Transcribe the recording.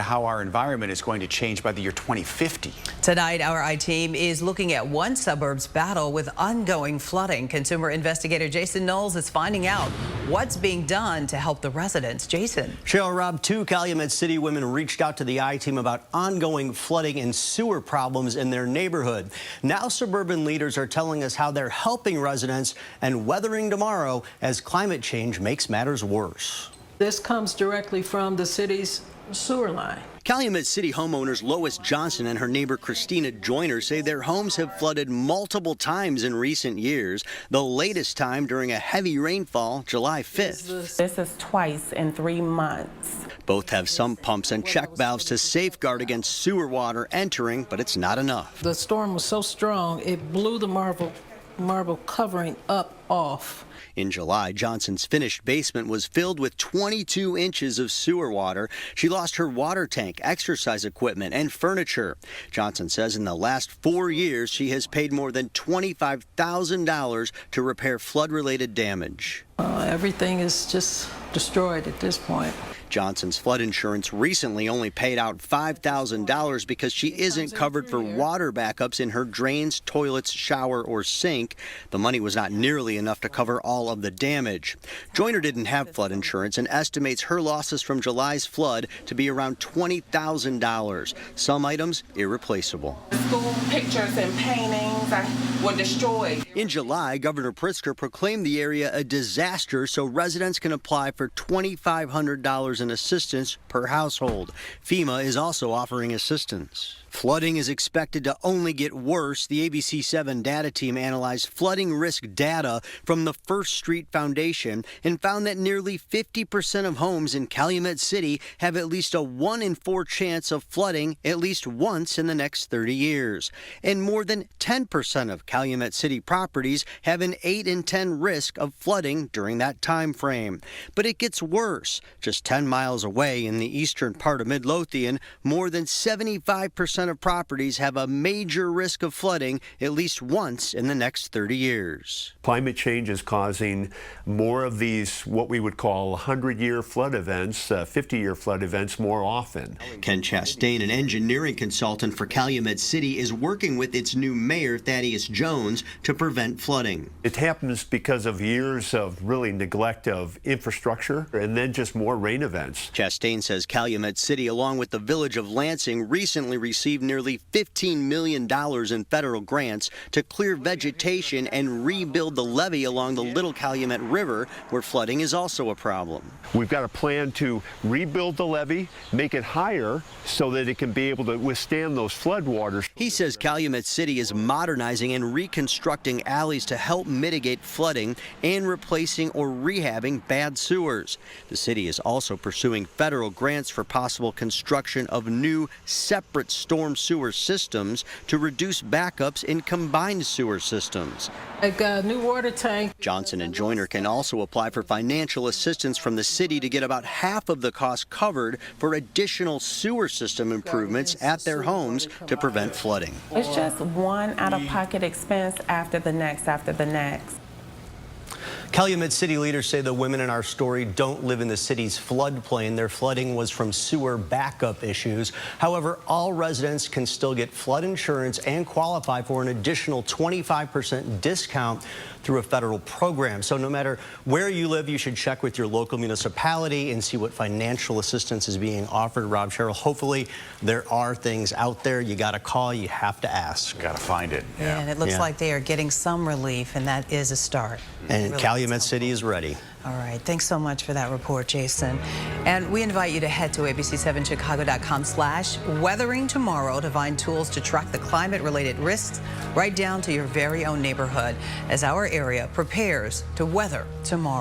how our environment is going to change by the year 2050. Tonight, our I-Team is looking at one suburb's battle with ongoing flooding. Consumer investigator Jason Knowles is finding out what's being done to help the residents. Jason. Cheryl, Rob, 2 Calumet City women reached out to the I-Team about ongoing flooding and sewer problems in their neighborhood. Now suburban leaders are telling us how they're helping residents and weathering tomorrow as climate change makes matters worse. This comes directly from the city's sewer line. Calumet City homeowners Lois Johnson and her neighbor Christina Joyner say their homes have flooded multiple times in recent years, the latest time during a heavy rainfall July 5th. This is twice in 3 months. Both have sump pumps and check valves to safeguard against sewer water entering, but it's not enough. The storm was so strong, it blew the marble covering up off. In July, Johnson's finished basement was filled with 22 inches of sewer water. She lost her water tank, exercise equipment, and furniture. Johnson says in the last 4 years, she has paid more than $25,000 to repair flood-related damage. Everything is just destroyed at this point. Johnson's flood insurance recently only paid out $5,000 because she isn't covered for water backups in her drains, toilets, shower, or sink. The money was not nearly enough to cover all of the damage. Joyner didn't have flood insurance and estimates her losses from July's flood to be around $20,000. Some items irreplaceable. School pictures and paintings were destroyed. In July, Governor Pritzker proclaimed the area a disaster so residents can apply for $2,500 in assistance per household. FEMA is also offering assistance. Flooding is expected to only get worse. The ABC7 data team analyzed flooding risk data from the First Street Foundation and found that nearly 50% of homes in Calumet City have at least a 1 in 4 chance of flooding at least once in the next 30 years. And more than 10% of Calumet City properties have an 8 in 10 risk of flooding during that time frame. But it gets worse. Just 10 miles away in the eastern part of Midlothian, more than 75% of properties have a major risk of flooding at least once in the next 30 years. Climate change is causing more of these, what we would call 100-year flood events, 50-year flood events more often. Ken Chastain, an engineering consultant for Calumet City, is working with its new mayor, Thaddeus Jones, to prevent flooding. It happens because of years of really neglect of infrastructure and then just more rain events. Chastain says Calumet City, along with the village of Lansing, recently received nearly $15 million in federal grants to clear vegetation and rebuild the levee along the Little Calumet River, where flooding is also a problem. We've got a plan to rebuild the levee, make it higher so that it can be able to withstand those floodwaters. He says Calumet City is modernizing and reconstructing alleys to help mitigate flooding and replacing or rehabbing bad sewers. The city is also pursuing federal grants for possible construction of new separate storm sewer systems to reduce backups in combined sewer systems. Like a new water tank. Johnson and Joyner can also apply for financial assistance from the city to get about half of the cost covered for additional sewer system improvements at their homes to prevent flooding. It's just one out-of-pocket expense after the next, Calumet City leaders say the women in our story don't live in the city's floodplain. Their flooding was from sewer backup issues. However, all residents can still get flood insurance and qualify for an additional 25% discount through a federal program. So no matter where you live, you should check with your local municipality and see what financial assistance is being offered. Rob, Cheryl, hopefully there are things out there. You got to call, you have to ask. Got to find it. Yeah, and it looks like they are getting some relief, and that is a start. And really Calumet City is ready. All right, thanks so much for that report, Jason. And we invite you to head to abc7chicago.com/weathering tomorrow to find tools to track the climate-related risks right down to your very own neighborhood as our area prepares to weather tomorrow.